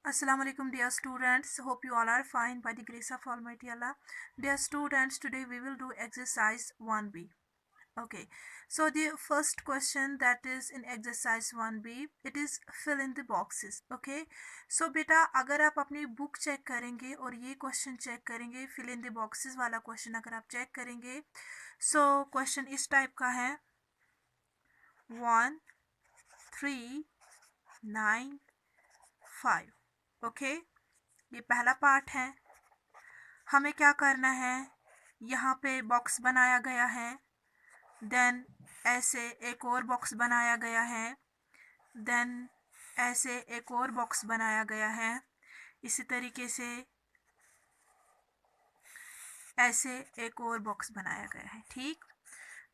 Assalamu alaikum dear students. Hope you all are fine by the grace of Almighty Allah. Dear students, today we will do exercise 1B. Okay, so the first question that is in exercise 1B, it is fill in the boxes. Okay, so बेटा अगर आप अपनी book check करेंगे और ये question check करेंगे, fill in the boxes वाला question अगर आप चेक करेंगे, so क्वेश्चन इस टाइप का है 1, 3, 9, 5. ओके, ये पहला पार्ट है. हमें क्या करना है, यहाँ पे बॉक्स बनाया गया है, देन ऐसे एक और बॉक्स बनाया गया है, देन ऐसे एक और बॉक्स बनाया गया है, इसी तरीके से ऐसे एक और बॉक्स बनाया गया है. ठीक,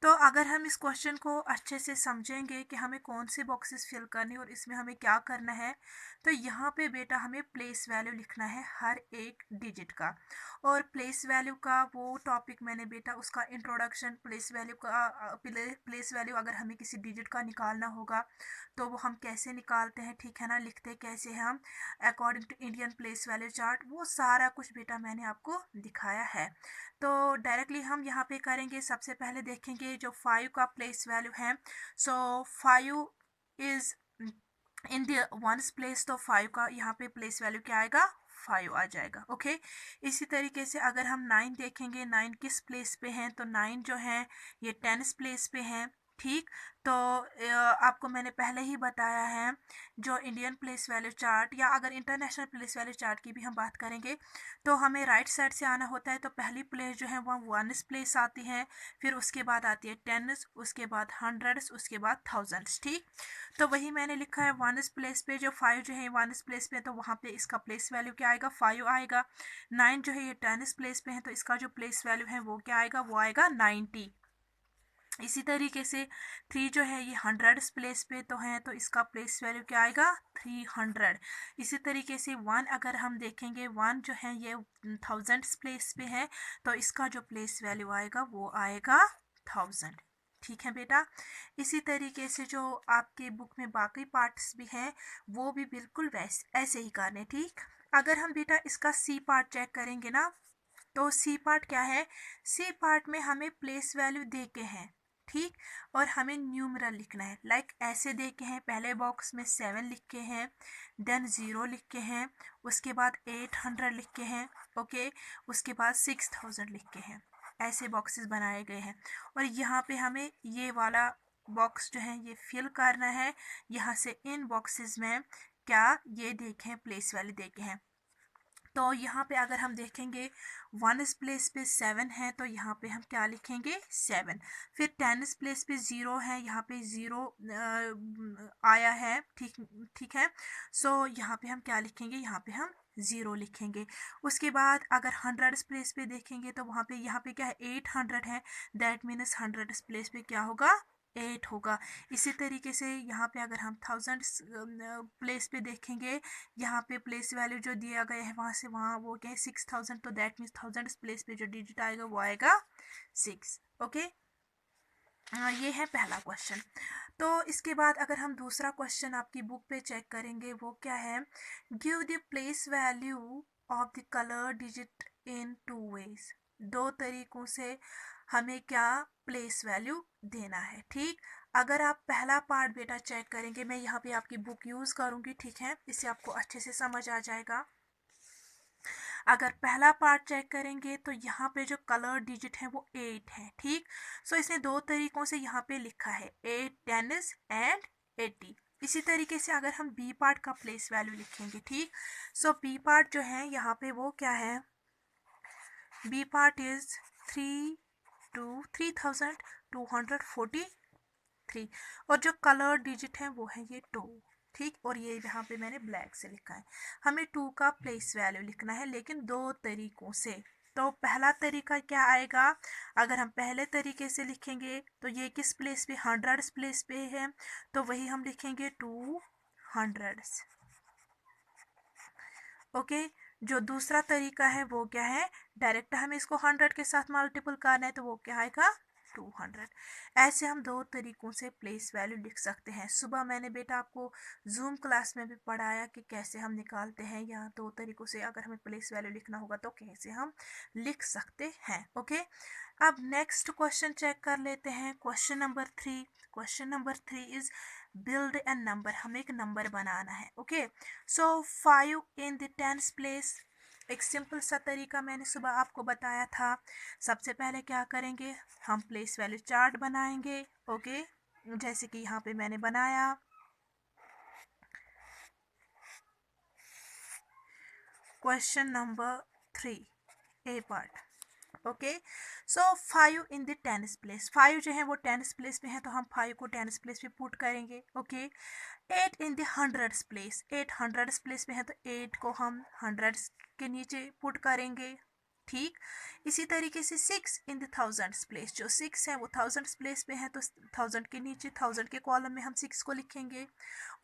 तो अगर हम इस क्वेश्चन को अच्छे से समझेंगे कि हमें कौन से बॉक्सेस फिल करने और इसमें हमें क्या करना है, तो यहाँ पे बेटा हमें प्लेस वैल्यू लिखना है हर एक डिजिट का. और प्लेस वैल्यू का वो टॉपिक मैंने बेटा उसका इंट्रोडक्शन, प्लेस वैल्यू का प्लेस वैल्यू अगर हमें किसी डिजिट का निकालना होगा तो वो हम कैसे निकालते हैं, ठीक है ना, लिखते कैसे हैं हम according to Indian place value chart, वो सारा कुछ बेटा मैंने आपको दिखाया है. तो डायरेक्टली हम यहाँ पे करेंगे. सबसे पहले देखेंगे जो 5 का प्लेस वैल्यू है. सो 5 is in the ones place, तो 5 का यहाँ पे प्लेस वैल्यू क्या आएगा, 5 आ जाएगा. ओके, इसी तरीके से अगर हम 9 देखेंगे, 9 किस प्लेस पे हैं, तो 9 जो है ये 10th प्लेस पे हैं. ठीक, तो आपको मैंने पहले ही बताया है जो इंडियन प्लेस वैल्यू चार्ट या अगर इंटरनेशनल प्लेस वैल्यू चार्ट की भी हम बात करेंगे तो हमें राइट साइड से आना होता है. तो पहली प्लेस जो है वह 1st प्लेस आती है, फिर उसके बाद आती है 10th, उसके बाद 100th, उसके बाद 1000th. ठीक, तो वही मैंने लिखा है 1st प्लेस पे जो 5 जो है 1st प्लेस पे, तो वहाँ पे इसका प्लेस वैल्यू क्या आएगा, 5 आएगा. 9 जो है ये 10th प्लेस पे है, तो इसका जो प्लेस वैल्यू है वो क्या आएगा, वो आएगा 90. इसी तरीके से 3 जो है ये 100th प्लेस पे तो है, तो इसका प्लेस वैल्यू क्या आएगा, 300. इसी तरीके से 1 अगर हम देखेंगे, 1 जो है ये 1000th प्लेस पे है, तो इसका जो प्लेस वैल्यू आएगा वो आएगा 1000. ठीक है बेटा, इसी तरीके से जो आपके बुक में बाकी पार्ट्स भी हैं वो भी बिल्कुल वैसे ऐसे ही करने. ठीक, अगर हम बेटा इसका सी पार्ट चेक करेंगे ना, तो सी पार्ट क्या है, सी पार्ट में हमें प्लेस वैल्यू दे के हैं. ठीक, और हमें न्यूमरल लिखना है. लाइक ऐसे दे के हैं, पहले बॉक्स में 7 लिख के हैं, देन 0 लिख के हैं, उसके बाद 800 लिख के हैं. ओके, उसके बाद 6000 लिख के हैं. ऐसे बॉक्सेस बनाए गए हैं और यहाँ पे हमें ये वाला बॉक्स जो है ये फिल करना है. यहाँ से इन बॉक्सेस में क्या ये देखें प्लेस वैल्यू देखे हैं. तो यहाँ पे अगर हम देखेंगे 1st प्लेस पे 7 है, तो यहाँ पे हम क्या लिखेंगे, 7. फिर 10th प्लेस पे 0 है, यहाँ पे 0 आया है. ठीक, ठीक है, सो यहाँ पे हम क्या लिखेंगे, यहाँ पे हम 0 लिखेंगे. उसके बाद अगर 100th प्लेस पे देखेंगे तो वहाँ पे यहाँ पे क्या है, 800 है, दैट मीन्स 100th प्लेस पे क्या होगा, 8 होगा. इसी तरीके से यहाँ पे अगर हम 1000 प्लेस पे देखेंगे, यहाँ पे प्लेस वैल्यू जो दिया गया है वहाँ से वहाँ वो क्या है 6000, तो दैट मीन्स 1000 प्लेस पे जो डिजिट आएगा वो आएगा 6. ओके, ये है पहला क्वेश्चन. तो इसके बाद अगर हम दूसरा क्वेश्चन आपकी बुक पे चेक करेंगे, वो क्या है, give the place value of the colour digit in 2 ways. 2 तरीकों से हमें क्या प्लेस वैल्यू देना है. ठीक, अगर आप पहला पार्ट बेटा चेक करेंगे, मैं यहाँ पे आपकी बुक यूज़ करूँगी. ठीक है, इससे आपको अच्छे से समझ आ जाएगा. अगर पहला पार्ट चेक करेंगे तो यहाँ पे जो कलर डिजिट है वो 8 है. ठीक, सो इसने 2 तरीकों से यहाँ पे लिखा है 8, 10 एंड 80. इसी तरीके से अगर हम बी पार्ट का प्लेस वैल्यू लिखेंगे, ठीक, सो बी पार्ट जो है यहाँ पे वो क्या है, बी पार्ट इज 3243 और जो कलर डिजिट है वो है ये 2. ठीक, और ये यहाँ पे मैंने ब्लैक से लिखा है. हमें 2 का प्लेस वैल्यू लिखना है लेकिन 2 तरीकों से. तो पहला तरीका क्या आएगा, अगर हम पहले तरीके से लिखेंगे तो ये किस प्लेस पे, 100th प्लेस पे है, तो वही हम लिखेंगे 200. ओके, जो दूसरा तरीका है वो क्या है, डायरेक्ट हमें इसको 100 के साथ मल्टीपल करना है, तो वो क्या आएगा 200। ऐसे हम दो तरीक़ों से प्लेस वैल्यू लिख सकते हैं। सुबह मैंने बेटा आपको जूम क्लास में भी पढ़ाया कि कैसे हम निकालते हैं, या दो तरीक़ों से अगर हमें प्लेस वैल्यू लिखना होगा तो कैसे हम लिख सकते हैं। ओके, अब नेक्स्ट क्वेश्चन चेक कर लेते हैं। Question number 3। Question number 3 is build a number. हमें एक नंबर बनाना है। Okay, so 5 in the tens place. एक सिंपल सा तरीका मैंने सुबह आपको बताया था। सबसे पहले क्या करेंगे, हम प्लेस वैल्यू चार्ट बनाएंगे। ओके, जैसे कि यहाँ पे मैंने बनाया। Question number 3 A part. Okay, so 5 in the tens place. 5 जो है वो टेंस प्लेस में है, तो हम 5 को टेंस प्लेस पे पुट करेंगे। Okay, 8 in the hundreds place. 8 hundreds place में है, तो 8 को हम हंड्रेड्स के नीचे पुट करेंगे। ठीक, इसी तरीके से 6 इन द थाउजेंड्स प्लेस। जो 6 है वो थाउजेंड्स प्लेस पे है, तो 1000 के नीचे 1000 के कॉलम में हम 6 को लिखेंगे।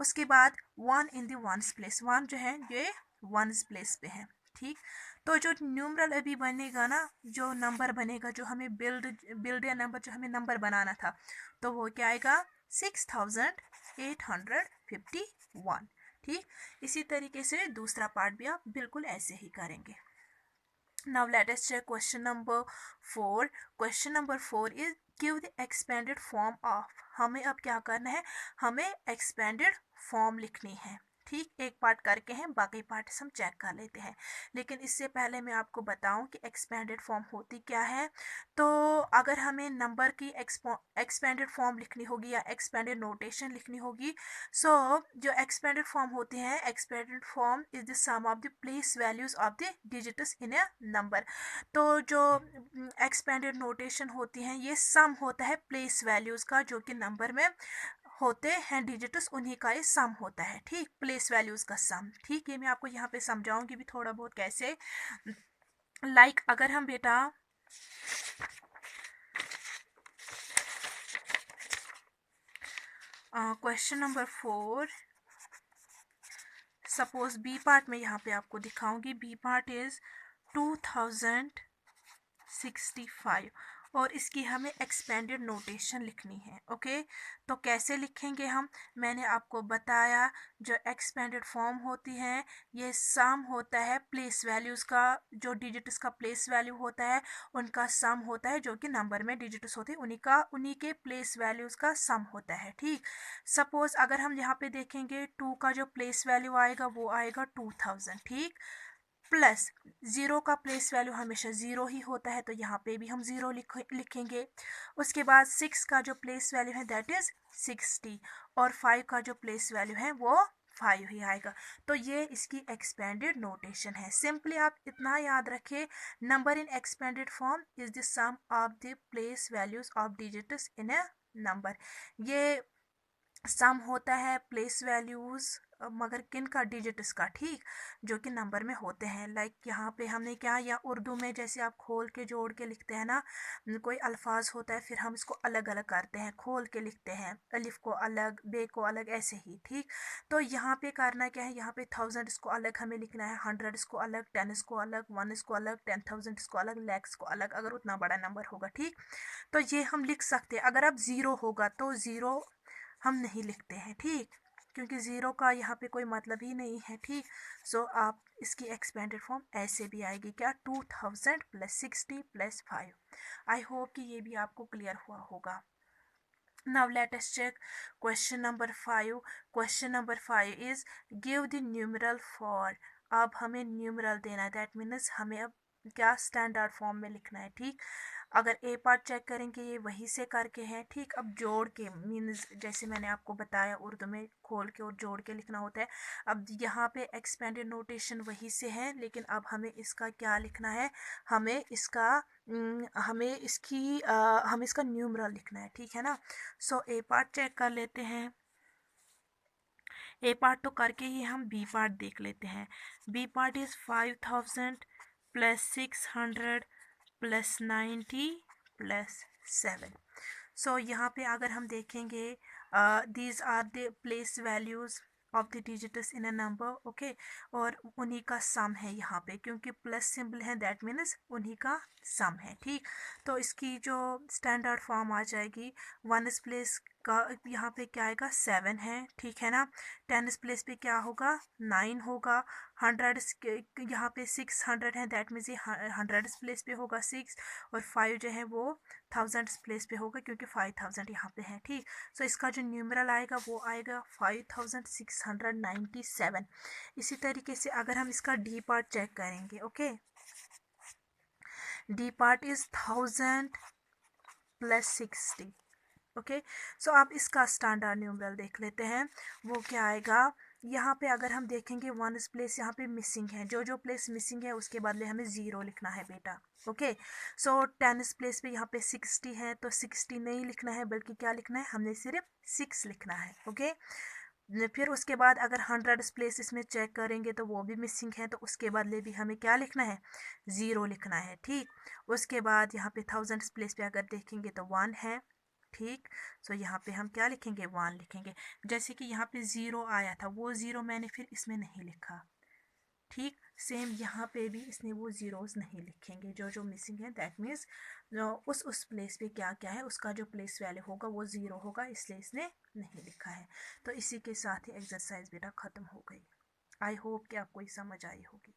उसके बाद 1 इन द वंस प्लेस। 1 जो है ये वंस प्लेस पे है। ठीक, तो जो न्यूमरल अभी बनेगा ना, जो नंबर बनेगा, जो हमें बिल्ड या नंबर, जो हमें नंबर बनाना था, तो वो क्या आएगा 6851। ठीक, इसी तरीके से दूसरा पार्ट भी आप बिल्कुल ऐसे ही करेंगे। Now let us check question number 4. Question number 4 is give the expanded form of. हमें अब क्या करना है, हमें expanded form लिखनी है। ठीक, एक पार्ट करके हैं, बाकी पार्ट हम चेक कर लेते हैं। लेकिन इससे पहले मैं आपको बताऊं कि एक्सपेंडेड फॉर्म होती क्या है। तो अगर हमें नंबर की एक्सपेंडेड फॉर्म लिखनी होगी या एक्सपेंडेड नोटेशन लिखनी होगी, सो जो एक्सपेंडेड फॉर्म होती है, expanded form is the sum of the place values of the digits in a number. तो जो एक्सपेंडेड नोटेशन होती हैं, ये सम होता है प्लेस वैल्यूज का, जो कि नंबर में होते हैं डिजिट्स, उन्हीं का ये सम होता है। ठीक, प्लेस वैल्यूज का सम। ठीक, ये मैं आपको यहाँ पे समझाऊंगी भी थोड़ा बहुत कैसे। लाइक अगर हम बेटा question number 4, suppose B part में यहाँ पे आपको दिखाऊंगी। बी पार्ट इज 2065 और इसकी हमें एक्सपेंडेड नोटेशन लिखनी है। ओके, तो कैसे लिखेंगे हम, मैंने आपको बताया जो एक्सपेंडेड फॉर्म होती है, ये सम होता है प्लेस वैल्यूज़ का। जो डिजिट्स का प्लेस वैल्यू होता है उनका सम होता है, जो कि नंबर में डिजिट्स होते हैं उन्हीं के प्लेस वैल्यूज़ का सम होता है। ठीक, सपोज अगर हम यहाँ पे देखेंगे 2 का जो प्लेस वैल्यू आएगा वो आएगा 2000। ठीक, प्लस 0 का प्लेस वैल्यू हमेशा 0 ही होता है, तो यहाँ पे भी हम 0 लिखेंगे। उसके बाद 6 का जो प्लेस वैल्यू है दैट इज़ 60 और 5 का जो प्लेस वैल्यू है वो 5 ही आएगा। तो ये इसकी एक्सपेंडेड नोटेशन है। सिंपली आप इतना याद रखें, number in expanded form is the sum of the place values of digits in a number. ये सम होता है प्लेस वैल्यूज़, मगर किन का, डिजिट्स का। ठीक, जो कि नंबर में होते हैं। लाइक यहाँ पे हमने क्या, या उर्दू में जैसे आप खोल के जोड़ के लिखते हैं ना, कोई अल्फाज होता है, फिर हम इसको अलग अलग करते हैं, खोल के लिखते हैं, अलिफ को अलग, बे को अलग, ऐसे ही। ठीक, तो यहाँ पे करना क्या है, यहाँ पे 1000 इसको अलग हमें लिखना है, 100 इसको अलग, 10 इसको अलग, 1 इसको अलग, 10,000 इसको अलग, लैक्स को अलग, अगर उतना बड़ा नंबर होगा। ठीक, तो ये हम लिख सकते हैं। अगर अब 0 होगा तो 0 हम नहीं लिखते हैं। ठीक, क्योंकि 0 का यहाँ पे कोई मतलब ही नहीं है। ठीक, सो आप इसकी एक्सपेंडेड फॉर्म ऐसे भी आएगी क्या, 2000 प्लस 60 प्लस 5। आई होप कि ये भी आपको क्लियर हुआ होगा। Now let us check question number 5. Question number 5 is give the numeral for. अब हमें न्यूमरल देना है, दैट मीन्स हमें अब क्या स्टैंडर्ड फॉर्म में लिखना है। ठीक, अगर ए पार्ट चेक करेंगे ये वहीं से करके हैं। ठीक, अब जोड़ के मीन्स जैसे मैंने आपको बताया उर्दू में खोल के और जोड़ के लिखना होता है। अब यहाँ पे एक्सपेंडेड नोटेशन वहीं से है, लेकिन अब हमें इसका क्या लिखना है, हमें इसका हमें इसका न्यूमरल लिखना है। ठीक है ना, सो ए पार्ट चेक कर लेते हैं। ए पार्ट तो करके ही हम बी पार्ट देख लेते हैं। B part is 5000 plus 600 plus 90 plus 7। So यहाँ पे अगर हम देखेंगे these are the place values of the digits in a number, okay, और उन्हीं का सम है यहाँ पे, क्योंकि प्लस सिंबल है दैट मीन्स उन्हीं का सम है, ठीक। तो इसकी जो स्टैंडर्ड फॉर्म आ जाएगी, वन इस प्लेस का यहाँ पे क्या आएगा 7 है, ठीक है ना। 10 इस प्लेस पे क्या होगा 9 होगा। 100 यहाँ पे 600 है दैट मीन्स ये 100 इस प्लेस पे होगा 6, और 5 जो है वो 1000 प्लेस पे होगा क्योंकि 5000 यहाँ पे है, ठीक। सो इसका जो न्यूमरल आएगा वो आएगा 5697। इसी तरीके से अगर हम इसका डी पार्ट चेक करेंगे, okay, D part is 1000 plus 60, okay. So आप इसका स्टैंडर्ड न्यूमरल देख लेते हैं, वो क्या आएगा। यहाँ पे अगर हम देखेंगे वन इस प्लेस यहाँ पे मिसिंग है, जो जो प्लेस मिसिंग है उसके बदले हमें 0 लिखना है बेटा, ओके। सो 10 इस प्लेस पे यहाँ पे 60 है, तो 60 नहीं लिखना है बल्कि क्या लिखना है, हमने सिर्फ 6 लिखना है, ओके। फिर उसके बाद अगर 100 प्लेस इसमें चेक करेंगे तो वो भी मिसिंग है, तो उसके बदले भी हमें क्या लिखना है, 0 लिखना है, ठीक। उसके बाद यहाँ पे 1000 प्लेस पे अगर देखेंगे तो 1 है, ठीक। सो यहाँ पे हम क्या लिखेंगे 1 लिखेंगे। जैसे कि यहाँ पे 0 आया था, वो 0 मैंने फिर इसमें नहीं लिखा, ठीक। सेम यहाँ पे भी इसने वो ज़ीरोज़ नहीं लिखेंगे, जो जो मिसिंग है दैट मीन्स उस प्लेस पे क्या क्या है, उसका जो प्लेस वैल्यू होगा वो 0 होगा, इसलिए इसने नहीं लिखा है। तो इसी के साथ ही एक्सरसाइज बेटा ख़त्म हो गई। आई होप कि आपको ये समझ आई होगी।